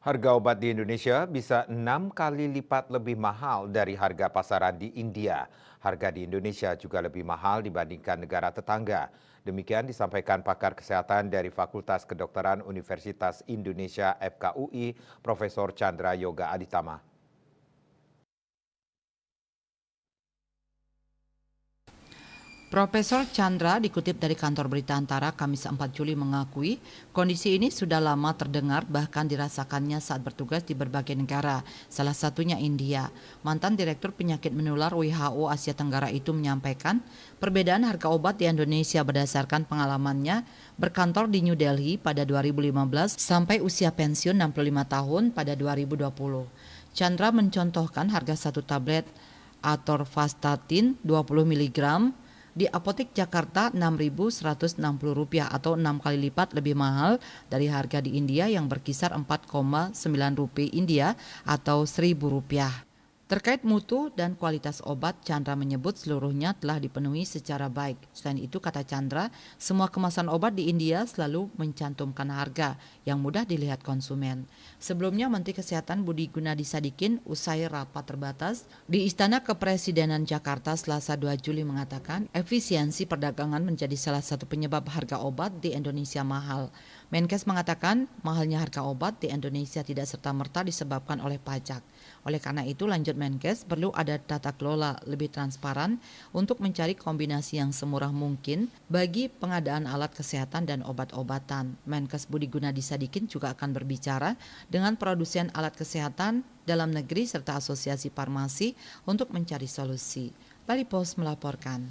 Harga obat di Indonesia bisa 6 kali lipat lebih mahal dari harga pasaran di India. Harga di Indonesia juga lebih mahal dibandingkan negara tetangga. Demikian disampaikan pakar kesehatan dari Fakultas Kedokteran Universitas Indonesia FKUI, Profesor Chandra Yoga Aditama. Profesor Chandra dikutip dari kantor berita Antara Kamis 4 Juli mengakui kondisi ini sudah lama terdengar bahkan dirasakannya saat bertugas di berbagai negara, salah satunya India. Mantan Direktur Penyakit Menular WHO Asia Tenggara itu menyampaikan perbedaan harga obat di Indonesia berdasarkan pengalamannya berkantor di New Delhi pada 2015 sampai usia pensiun 65 tahun pada 2020. Chandra mencontohkan harga satu tablet atorvastatin 20 mg di apotek Jakarta Rp6.160 atau 6 kali lipat lebih mahal dari harga di India yang berkisar Rp4,9 India atau Rp1.000. Terkait mutu dan kualitas obat, Chandra menyebut seluruhnya telah dipenuhi secara baik. Selain itu, kata Chandra, semua kemasan obat di India selalu mencantumkan harga yang mudah dilihat konsumen. Sebelumnya, Menteri Kesehatan Budi Gunadi Sadikin usai rapat terbatas di Istana Kepresidenan Jakarta Selasa 2 Juli mengatakan efisiensi perdagangan menjadi salah satu penyebab harga obat di Indonesia mahal. Menkes mengatakan mahalnya harga obat di Indonesia tidak serta-merta disebabkan oleh pajak. Oleh karena itu, lanjut Menkes, perlu ada tata kelola lebih transparan untuk mencari kombinasi yang semurah mungkin bagi pengadaan alat kesehatan dan obat-obatan. Menkes Budi Gunadi Sadikin juga akan berbicara dengan produsen alat kesehatan dalam negeri serta asosiasi farmasi untuk mencari solusi. Bali Post melaporkan.